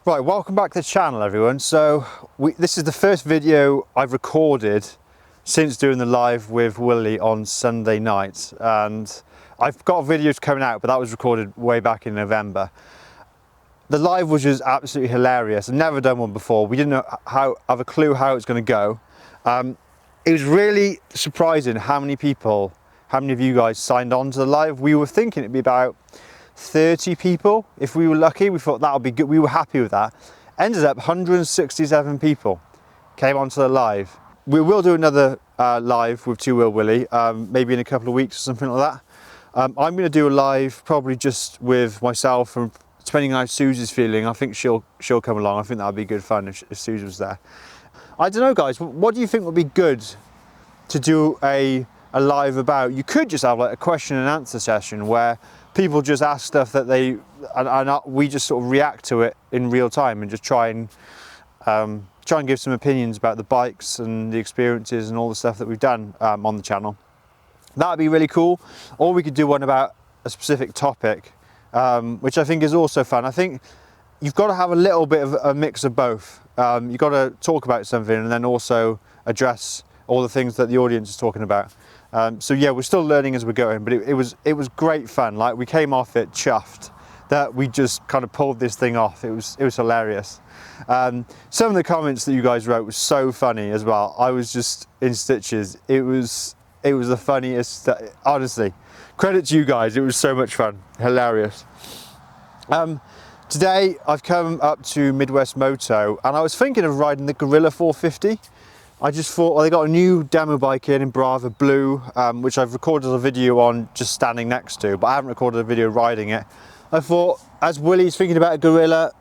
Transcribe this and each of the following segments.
Right, welcome back to the channel everyone. So this is the first video I've recorded since doing the live with Willie on Sunday night, and I've got videos coming out, but that was recorded way back in November. The live was just absolutely hilarious. I've never done one before. We didn't have a clue how it's going to go. It was really surprising how many of you guys signed on to the live. We were thinking it'd be about 30 people if we were lucky. We thought that would be good. We were happy with that. Ended up 167 people came onto the live. We will do another live with Two Wheel Willie, maybe in a couple of weeks or something like that. I'm going to do a live probably just with myself, and depending on how Susie's feeling, I think she'll come along. I think that would be good fun if Susie was there. I don't know guys, what do you think would be good to do a live about? You could just have like a question and answer session where people just ask stuff that we just sort of react to it in real time and just try and give some opinions about the bikes and the experiences and all the stuff that we've done on the channel. That would be really cool. Or we could do one about a specific topic, which I think is also fun. I think you've got to have a little bit of a mix of both. You've got to talk about something and then also address all the things that the audience is talking about. So yeah, we're still learning as we're going, but it was great fun. Like, we came off it chuffed that we just kind of pulled this thing off. It was hilarious. Some of the comments that you guys wrote was so funny as well. I was just in stitches. It was the funniest, honestly. Credit to you guys, it was so much fun, hilarious. Today I've come up to Midwest Moto and I was thinking of riding the Gorilla 450. I just thought, well, they got a new demo bike in Brava Blue, which I've recorded a video on just standing next to, but I haven't recorded a video riding it. I thought, as Willie's thinking about a Gorilla,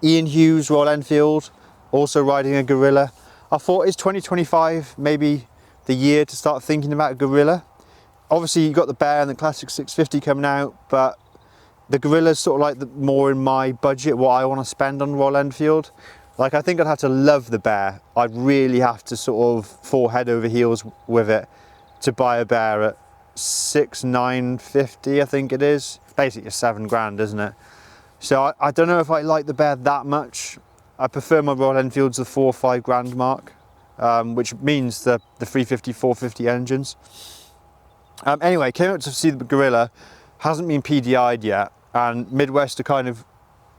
Ian Hughes, Royal Enfield, also riding a Gorilla, I thought, is 2025 maybe the year to start thinking about a Gorilla? Obviously you've got the Bear and the Classic 650 coming out, but the Gorilla's sort of like more in my budget, what I want to spend on Royal Enfield. Like, I think I'd have to love the Bear. I'd really have to sort of fall head over heels with it to buy a Bear at 6,950, I think it is. Basically $7 grand, isn't it? So I don't know if I like the Bear that much. I prefer my Royal Enfields the 4 or 5 grand mark, which means the 350, 450 engines. Anyway, came out to see the Gorilla. Hasn't been PDI'd yet, and Midwest are kind of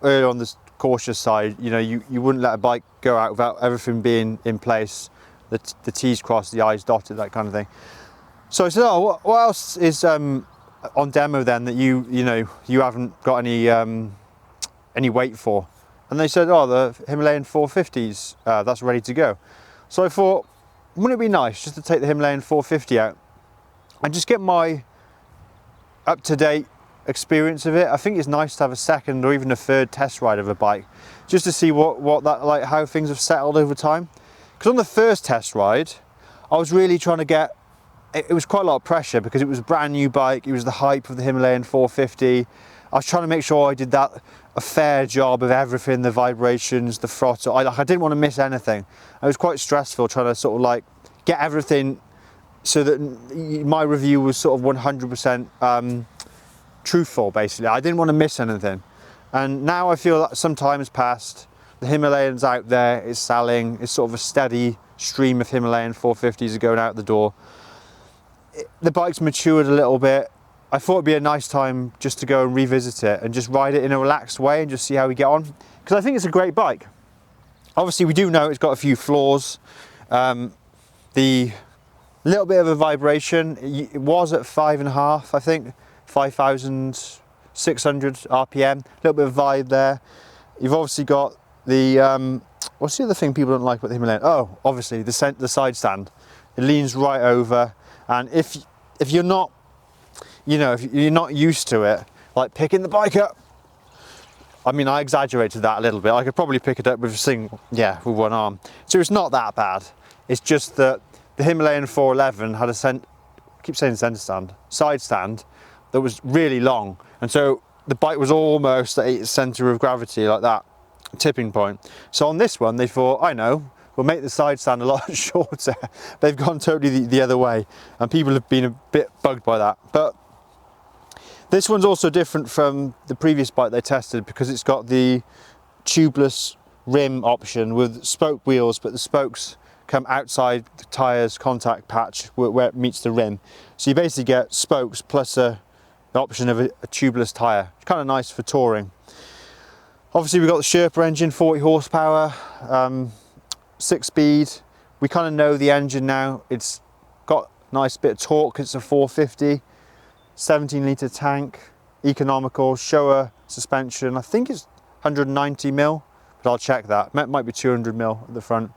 early on this cautious side. You know, you wouldn't let a bike go out without everything being in place, the T's crossed, the I's dotted, that kind of thing. So I said, oh, what else is on demo then that you haven't got any weight for? And they said, oh, the Himalayan 450s, that's ready to go. So I thought, wouldn't it be nice just to take the Himalayan 450 out and just get my up-to-date experience of it? I think it's nice to have a second or even a third test ride of a bike, just to see how things have settled over time. Because on the first test ride, I was really trying to get, it was quite a lot of pressure because it was a brand new bike, it was the hype of the Himalayan 450. I was trying to make sure I did a fair job of everything, the vibrations, the throttle. I didn't want to miss anything. It was quite stressful trying to sort of like get everything so that my review was sort of 100% truthful, basically. I didn't want to miss anything. And now I feel that some time has passed, the Himalayan's out there, it's selling, it's sort of a steady stream of Himalayan 450s are going out the door. The bike's matured a little bit. I thought it'd be a nice time just to go and revisit it and just ride it in a relaxed way and just see how we get on, because I think it's a great bike. Obviously we do know it's got a few flaws. The little bit of a vibration, it was at 5.5, I think, 5,600 RPM, a little bit of vibe there. You've obviously got the, what's the other thing people don't like about the Himalayan? Oh, obviously the side stand. It leans right over, and if you're not, if you're not used to it, like picking the bike up, I mean, I exaggerated that a little bit. I could probably pick it up with with one arm. So it's not that bad. It's just that the Himalayan 411 had side stand that was really long, and so the bike was almost at its centre of gravity, like that tipping point. So on this one they thought, I know, we'll make the side stand a lot shorter. They've gone totally the other way, and people have been a bit bugged by that. But this one's also different from the previous bike they tested because it's got the tubeless rim option with spoke wheels, but the spokes come outside the tyre's contact patch where it meets the rim. So you basically get spokes plus the option of a tubeless tyre. It's kind of nice for touring. Obviously we've got the Sherpa engine, 40 horsepower, 6-speed. We kind of know the engine now. It's got a nice bit of torque. It's a 450, 17 litre tank, economical, Showa suspension. I think it's 190 mil, but I'll check that. Might be 200 mil at the front.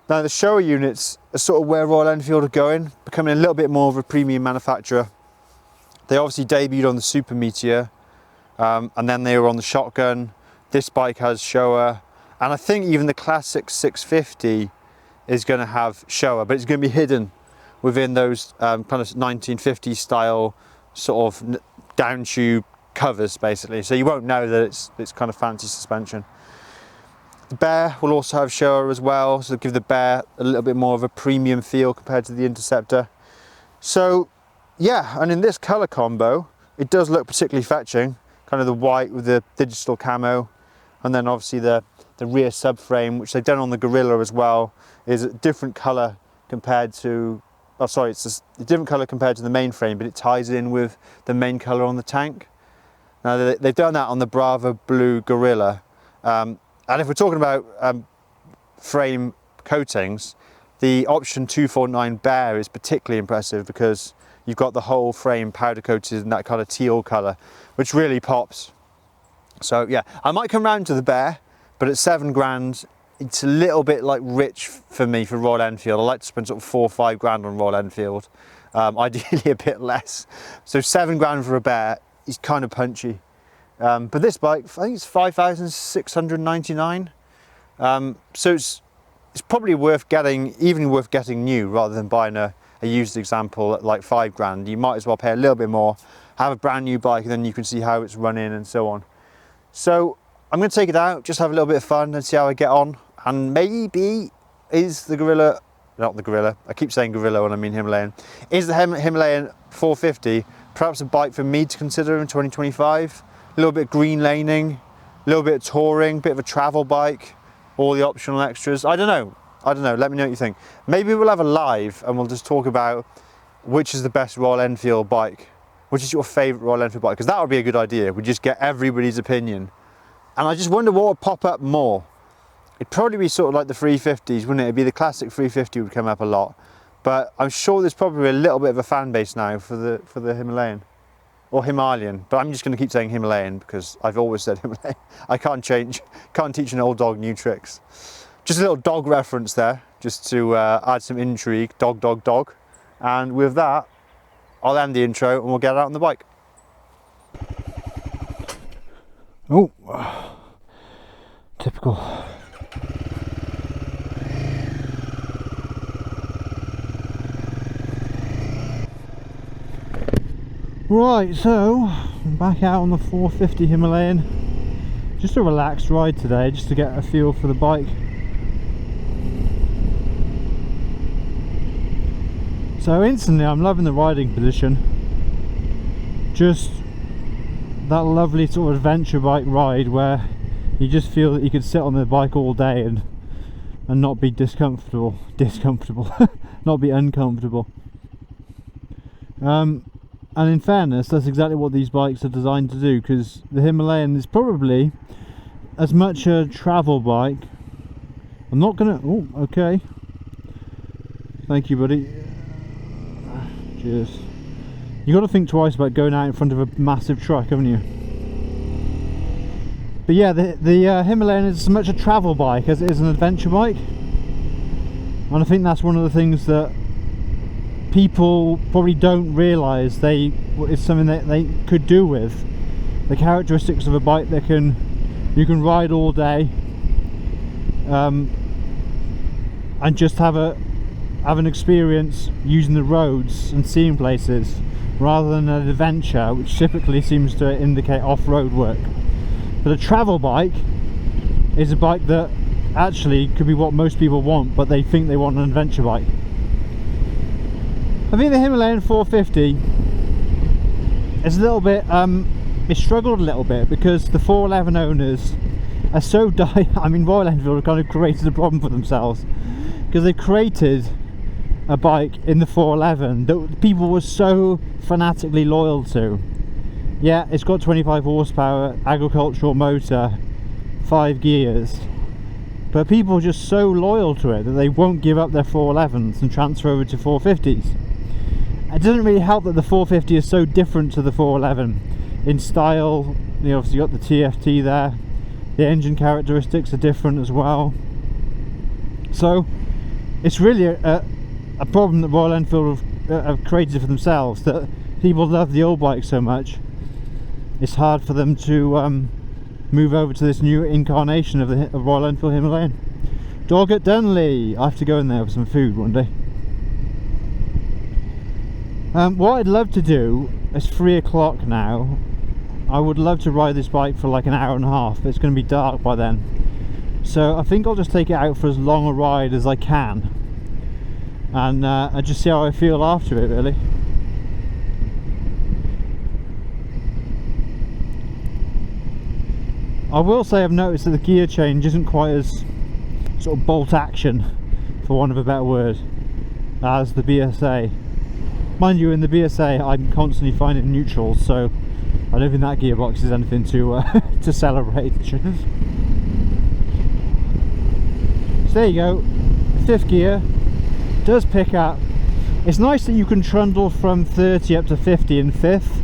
Now the Showa units are sort of where Royal Enfield are going, becoming a little bit more of a premium manufacturer. They obviously debuted on the Super Meteor, and then they were on the Shotgun. This bike has Showa, and I think even the classic 650 is going to have Showa, but it's going to be hidden within those kind of 1950s style sort of down tube covers, basically. So you won't know that it's kind of fancy suspension. The Bear will also have Showa as well, so give the Bear a little bit more of a premium feel compared to the Interceptor. So yeah, and in this colour combo, it does look particularly fetching. Kind of the white with the digital camo, and then obviously the rear subframe, which they've done on the Gorilla as well, is a different colour compared to, oh sorry, it's a different colour compared to the main frame, but it ties in with the main colour on the tank. Now they've done that on the Brava Blue Gorilla. And if we're talking about frame coatings, the option 249 Bear is particularly impressive because you've got the whole frame powder coated in that kind of teal colour, which really pops. So yeah, I might come round to the Bear, but at 7 grand, it's a little bit like rich for me for Royal Enfield. I like to spend sort of 4 or 5 grand on Royal Enfield, ideally a bit less. So 7 grand for a Bear is kind of punchy. But this bike, I think it's 5,699. So it's probably worth getting, even worth getting new rather than buying a used example at like 5 grand. You might as well pay a little bit more, have a brand new bike, and then you can see how it's running and so on. So I'm going to take it out, just have a little bit of fun and see how I get on. And maybe is the Gorilla, not the Gorilla, I keep saying Gorilla when I mean Himalayan, is the Himalayan 450 perhaps a bike for me to consider in 2025? A little bit of green laning, a little bit of touring, bit of a travel bike, all the optional extras. I don't know, let me know what you think. Maybe we'll have a live and we'll just talk about which is the best Royal Enfield bike, which is your favourite Royal Enfield bike, because that would be a good idea. We just get everybody's opinion. And I just wonder what would pop up more. It'd probably be sort of like the 350s, wouldn't it? It'd be the classic 350 would come up a lot. But I'm sure there's probably a little bit of a fan base now for the Himalayan. Or Himalayan, but I'm just going to keep saying Himalayan because I've always said Himalayan. I can't teach an old dog new tricks. Just a little dog reference there, just to add some intrigue, dog, dog, dog. And with that, I'll end the intro and we'll get out on the bike. Oh, typical. Right, so I'm back out on the 450 Himalayan. Just a relaxed ride today, just to get a feel for the bike. So instantly I'm loving the riding position. Just that lovely sort of adventure bike ride where you just feel that you could sit on the bike all day and not be discomfortable, not be uncomfortable. And in fairness, that's exactly what these bikes are designed to do, because the Himalayan is probably as much a travel bike. I'm not gonna, oh, okay. Thank you, buddy. Cheers. You got to think twice about going out in front of a massive truck, haven't you? But yeah, the Himalayan is as much a travel bike as it is an adventure bike. And I think that's one of the things that people probably don't realise it's something that they could do with. The characteristics of a bike that you can ride all day and just have an experience using the roads and seeing places, rather than an adventure which typically seems to indicate off-road work. But a travel bike is a bike that actually could be what most people want, but they think they want an adventure bike. I think the Himalayan 450 is a little bit, it struggled a little bit because the 411 owners are so I mean, Royal Enfield have kind of created a problem for themselves, because they created a bike in the 411 that people were so fanatically loyal to. Yeah, it's got 25 horsepower, agricultural motor, 5 gears, but people are just so loyal to it that they won't give up their 411s and transfer over to 450s. It doesn't really help that the 450 is so different to the 411 in style. You know, obviously you got the TFT there, the engine characteristics are different as well, so it's really a problem that Royal Enfield have created for themselves, that people love the old bike so much it's hard for them to move over to this new incarnation of the Royal Enfield Himalayan. Dog at Dunley. I have to go in there for some food one day. What I'd love to do, it's 3 o'clock now, I would love to ride this bike for like an hour and a half, but it's going to be dark by then, so I think I'll just take it out for as long a ride as I can, and just see how I feel after it, really. I will say I've noticed that the gear change isn't quite as sort of bolt action, for want of a better word, as the BSA. Mind you, in the BSA I'm constantly finding neutrals, so I don't think that gearbox is anything to to celebrate. So there you go, 5th gear, does pick up. It's nice that you can trundle from 30 up to 50 in 5th,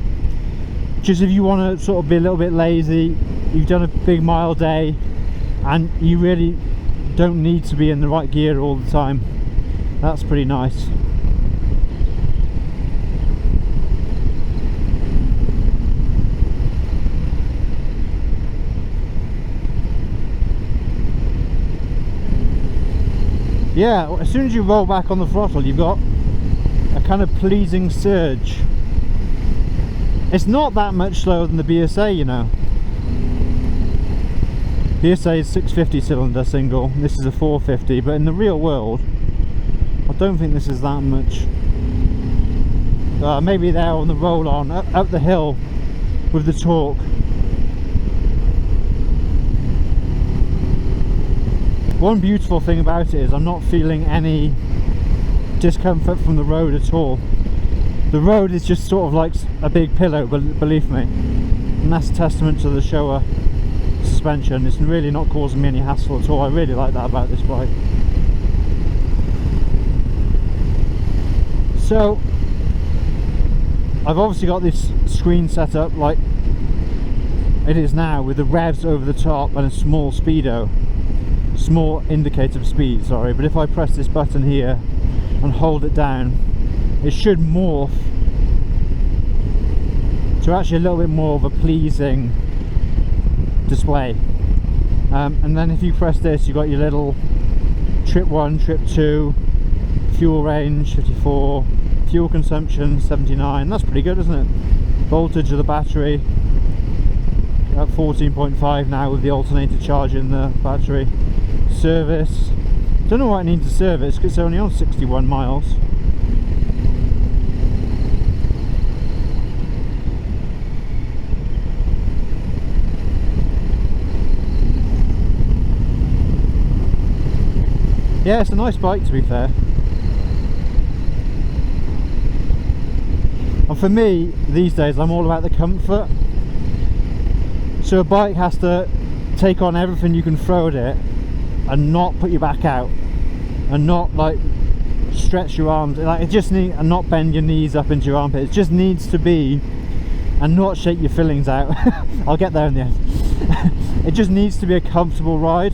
just if you want to sort of be a little bit lazy, you've done a big mile day and you really don't need to be in the right gear all the time. That's pretty nice. Yeah, as soon as you roll back on the throttle, you've got a kind of pleasing surge. It's not that much slower than the BSA, you know. BSA is 650 cylinder single, this is a 450, but in the real world I don't think this is that much. Maybe there on the roll on, up the hill with the torque. One beautiful thing about it is I'm not feeling any discomfort from the road at all. The road is just sort of like a big pillow, believe me, and that's a testament to the Showa suspension. It's really not causing me any hassle at all. I really like that about this bike. So I've obviously got this screen set up like it is now, with the revs over the top and a small speedo, small indicator of speed, sorry, but if I press this button here and hold it down, it should morph to actually a little bit more of a pleasing display. And then if you press this, you've got your little trip 1, trip 2, fuel range 54, fuel consumption 79. That's pretty good, isn't it? Voltage of the battery at 14.5 now with the alternator charge in the battery. Service, don't know what I need to service because it's only on 61 miles. Yeah, it's a nice bike, to be fair. And for me, these days, I'm all about the comfort. So a bike has to take on everything you can throw at it and not put your back out and not like stretch your arms, like it just needs, and not bend your knees up into your armpits. It just needs to be, and not shake your fillings out. I'll get there in the end. It just needs to be a comfortable ride.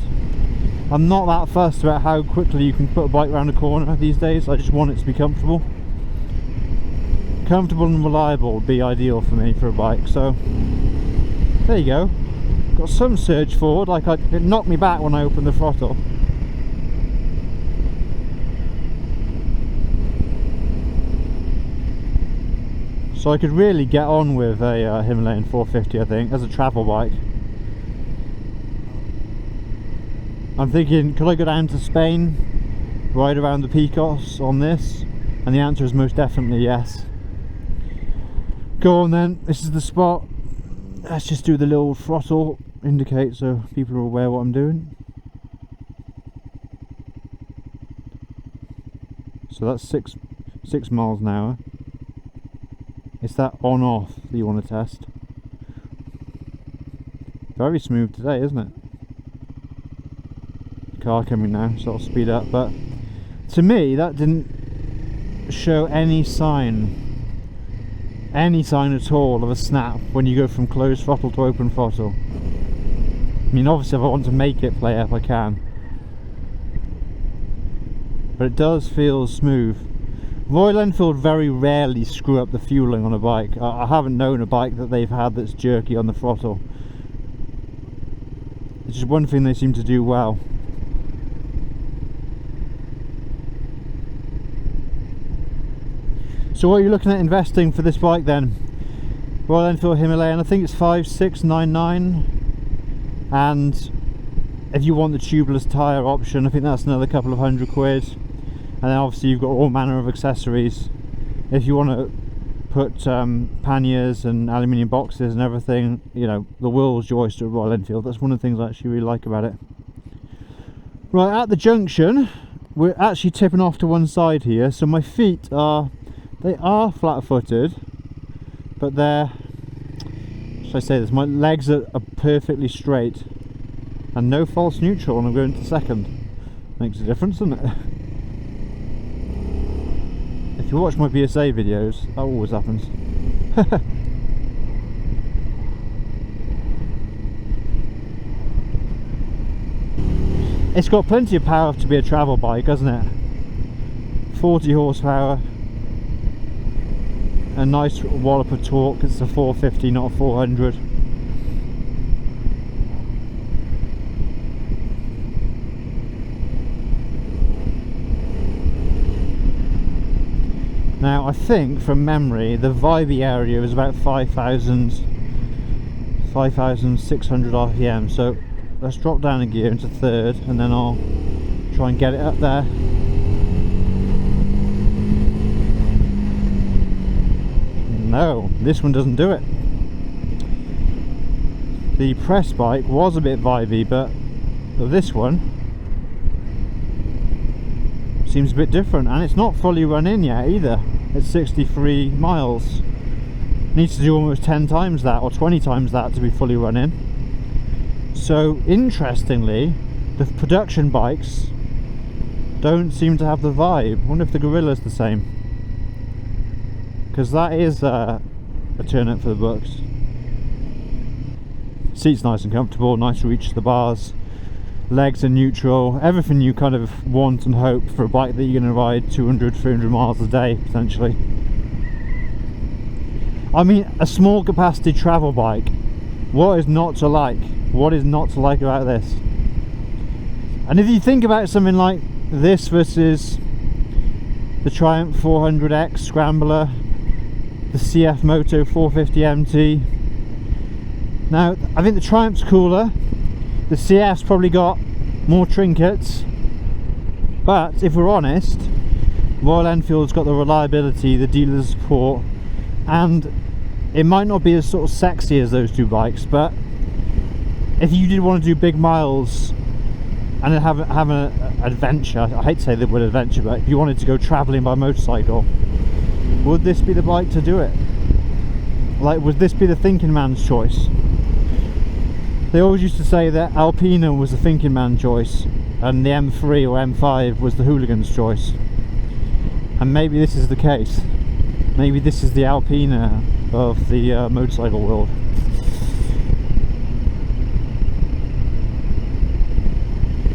I'm not that fussed about how quickly you can put a bike around a corner these days. I just want it to be comfortable. Comfortable and reliable would be ideal for me for a bike. So there you go. Got some surge forward, like it knocked me back when I opened the throttle. So I could really get on with a Himalayan 450, I think, as a travel bike. I'm thinking, could I go down to Spain, ride around the Picos on this? And the answer is most definitely yes. Go on then, this is the spot. Let's just do the little throttle indicate so people are aware what I'm doing. So that's 6 miles an hour. It's that on off that you want to test. Very smooth today, isn't it? Car coming now, so I'll speed up. But to me, that didn't show any sign at all of a snap when you go from closed throttle to open throttle. I mean, obviously if I want to make it play up, I can. But it does feel smooth. Royal Enfield very rarely screw up the fueling on a bike. I haven't known a bike that they've had that's jerky on the throttle. It's just one thing they seem to do well. So what are you looking at investing for this bike then? Royal Enfield Himalayan, I think it's 5,699, and if you want the tubeless tyre option, I think that's another couple of £100. And then obviously you've got all manner of accessories. If you want to put panniers and aluminium boxes and everything, you know, the world's your oyster at Royal Enfield. That's one of the things I actually really like about it. Right, at the junction, we're actually tipping off to one side here, so my feet are flat-footed, but they're, should I say this, my legs are perfectly straight and no false neutral when I'm going to second. Makes a difference, doesn't it? If you watch my BSA videos, that always happens. It's got plenty of power to be a travel bike, hasn't it? 40 horsepower, a nice wallop of torque. It's a 450, not a 400. Now I think from memory the vibey area is about 5,600 RPM, so let's drop down a gear into third and then I'll try and get it up there. No, this one doesn't do it. The press bike was a bit vibey, but this one seems a bit different, and it's not fully run in yet either. It's 63 miles. Needs to do almost 10 times that or 20 times that to be fully run in. So interestingly, the production bikes don't seem to have the vibe. I wonder if the Gorilla's the same, because that is a turn up for the books. Seat's nice and comfortable, nice reach to the bars, legs are neutral, everything you kind of want and hope for a bike that you're going to ride 200-300 miles a day potentially. I mean, a small capacity travel bike, what is not to like? What is not to like about this? And if you think about something like this versus the Triumph 400X Scrambler, the CF Moto 450 MT. Now, I think the Triumph's cooler, the CF's probably got more trinkets, but if we're honest, Royal Enfield's got the reliability, the dealer support, and it might not be as sort of sexy as those two bikes, but if you did want to do big miles and have an adventure, I hate to say the word adventure, but if you wanted to go travelling by motorcycle, would this be the bike to do it? Like, would this be the thinking man's choice? They always used to say that Alpina was the thinking man's choice and the M3 or M5 was the hooligan's choice. And maybe this is the case. Maybe this is the Alpina of the motorcycle world.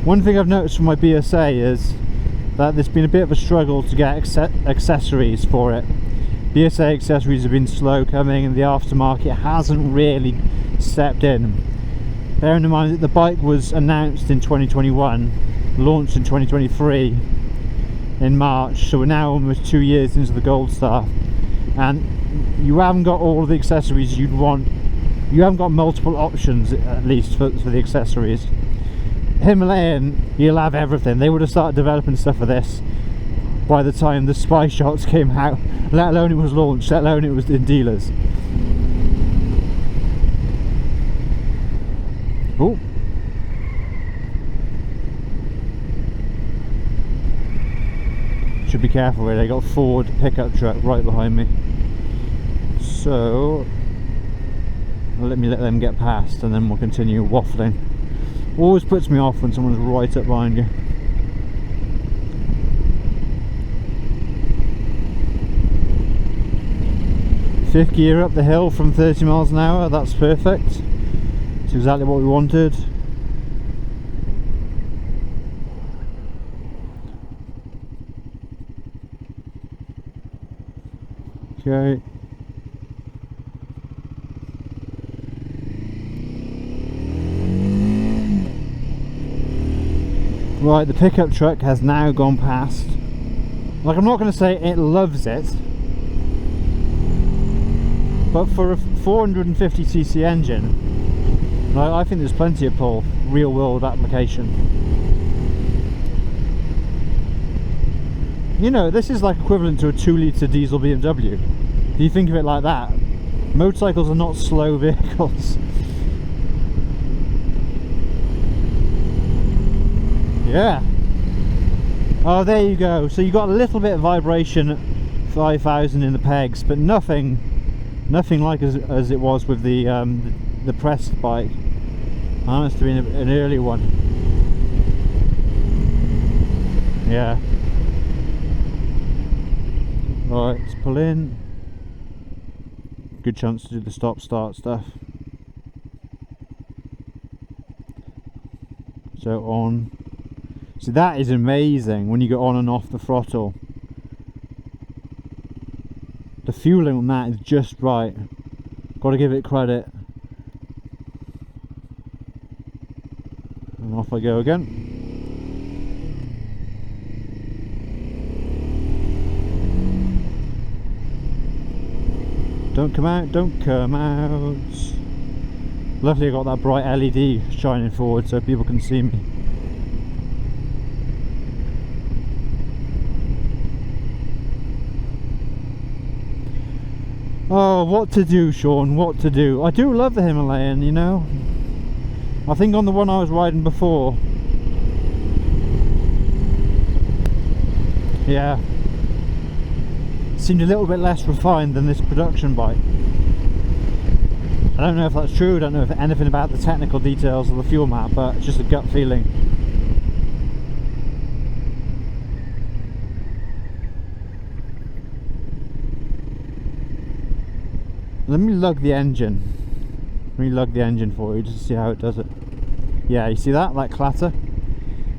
One thing I've noticed from my BSA is that there's been a bit of a struggle to get accessories for it. BSA accessories have been slow coming and the aftermarket hasn't really stepped in. Bearing in mind that the bike was announced in 2021, launched in 2023 in March, so we're now almost 2 years into the Gold Star, and you haven't got all of the accessories you'd want. You haven't got multiple options, at least for the accessories. Himalayan, you'll have everything. They would have started developing stuff for this by the time the spy shots came out, let alone it was launched, let alone it was in dealers. Oh, should be careful here. They got a Ford pickup truck right behind me, so let them get past and then we'll continue waffling. Always puts me off when someone's right up behind you. Fifth gear up the hill from 30 miles an hour, that's perfect. It's exactly what we wanted. Okay. Right, the pickup truck has now gone past. Like, I'm not going to say it loves it, but for a 450cc engine, I think there's plenty of pull, real world application. You know, this is like equivalent to a 2-litre diesel BMW. If you think of it like that, motorcycles are not slow vehicles. Yeah. Oh, there you go. So you got a little bit of vibration at 5,000 in the pegs, but nothing like as it was with the pressed bike. That must have been an early one. Yeah. Right, let's pull in. Good chance to do the stop-start stuff. So on. So that is amazing when you go on and off the throttle. The fueling on that is just right. Got to give it credit. And off I go again. Don't come out, don't come out. Luckily I got that bright LED shining forward so people can see me. Oh, what to do, Sean, what to do. I do love the Himalayan, you know. I think on the one I was riding before, yeah, seemed a little bit less refined than this production bike. I don't know if that's true, I don't know if anything about the technical details of the fuel map, but it's just a gut feeling. Let me lug the engine. Let me lug the engine for you just to see how it does it. Yeah, you see that clatter?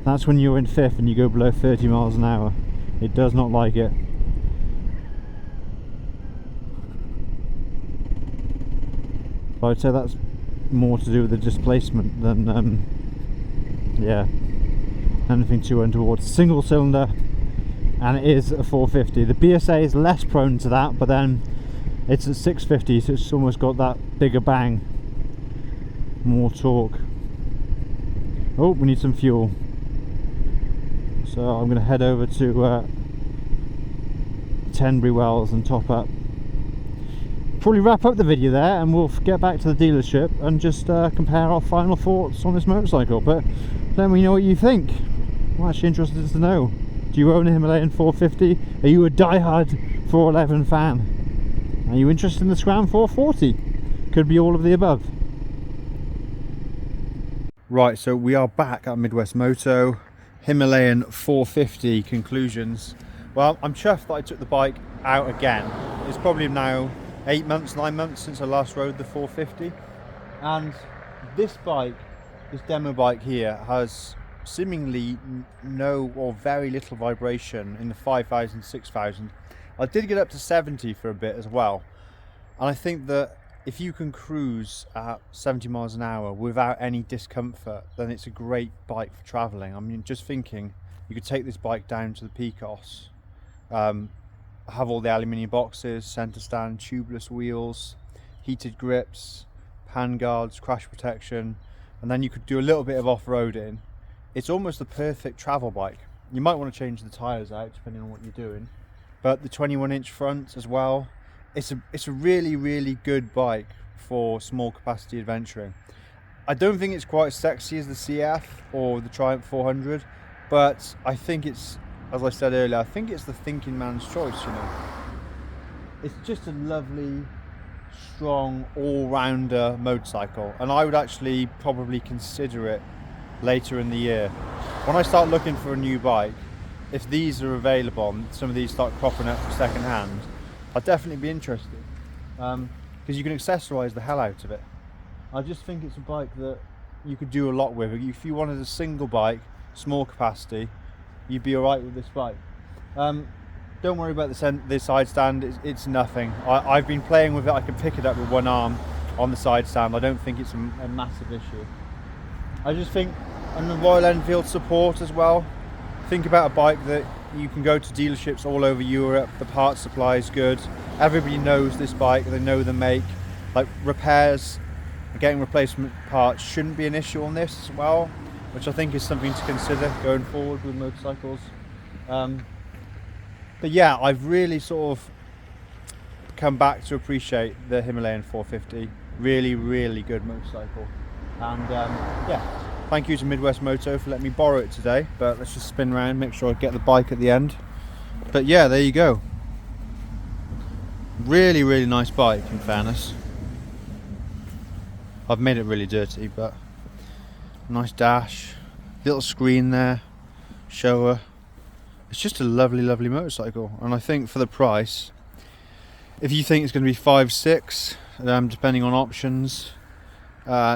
That's when you're in fifth and you go below 30 miles an hour. It does not like it. So I'd say that's more to do with the displacement than, yeah, anything too untoward. Single cylinder, and it is a 450. The BSA is less prone to that, but then it's at 650, so it's almost got that bigger bang, more torque. Oh, we need some fuel. So I'm going to head over to Tenbury Wells and top up. Probably wrap up the video there and we'll get back to the dealership and just compare our final thoughts on this motorcycle. But let me know what you think. I'm actually interested to know. Do you own a Himalayan 450? Are you a die-hard 411 fan? Are you interested in the Scram 440? Could be all of the above. Right, so we are back at Midwest Moto. Himalayan 450 conclusions. Well, I'm chuffed that I took the bike out again. It's probably now 8 months, 9 months since I last rode the 450, and this bike, this demo bike here, has seemingly no or very little vibration in the 5,000, 6,000. I did get up to 70 for a bit as well, and I think that if you can cruise at 70 miles an hour without any discomfort, then it's a great bike for traveling. I mean, just thinking, you could take this bike down to the Picos, have all the aluminium boxes, center stand, tubeless wheels, heated grips, pan guards, crash protection, and then you could do a little bit of off-roading. It's almost the perfect travel bike. You might want to change the tires out depending on what you're doing, but the 21-inch front as well. It's a really good bike for small capacity adventuring. I don't think it's quite as sexy as the CF or the Triumph 400, but I think it's, as I said earlier, I think it's the thinking man's choice, you know. It's just a lovely, strong, all-rounder motorcycle, and I would actually probably consider it later in the year. When I start looking for a new bike, if these are available and some of these start cropping up for second hand, I'd definitely be interested, because you can accessorize the hell out of it. I just think it's a bike that you could do a lot with. If you wanted a single bike, small capacity, you'd be alright with this bike. Don't worry about the side stand, it's nothing. I've been playing with it, I can pick it up with one arm on the side stand. I don't think it's a massive issue. I just think, and the Royal Enfield support as well, think about a bike that you can go to dealerships all over Europe, the parts supply is good, everybody knows this bike, they know the make, like repairs, getting replacement parts shouldn't be an issue on this as well, which I think is something to consider going forward with motorcycles. But yeah, I've really sort of come back to appreciate the Himalayan 450. Really, really good motorcycle. And yeah, thank you to Midwest Moto for letting me borrow it today. But let's just spin around, make sure I get the bike at the end. But yeah, there you go. Really, really nice bike, in fairness. I've made it really dirty, but nice dash, little screen there, shower. It's just a lovely, lovely motorcycle, and I think for the price, if you think it's going to be 5-6, depending on options,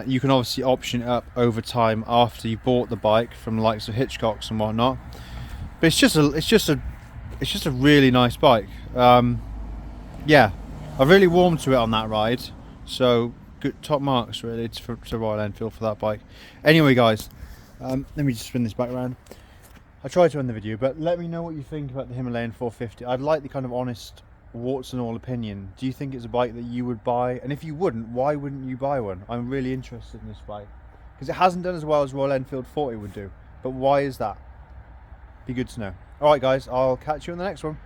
you can obviously option it up over time after you bought the bike from the likes of Hitchcocks and whatnot. But it's just a really nice bike. Yeah, I've really warmed to it on that ride, so good, top marks really to Royal Enfield for that bike. Anyway, guys, let me just spin this back around. I tried to end the video, but let me know what you think about the Himalayan 450. I'd like the kind of honest, warts and all opinion. Do you think it's a bike that you would buy? And if you wouldn't, why wouldn't you buy one? I'm really interested in this bike, because it hasn't done as well as Royal Enfield 40 would do. But why is that? Be good to know. Alright guys, I'll catch you in the next one.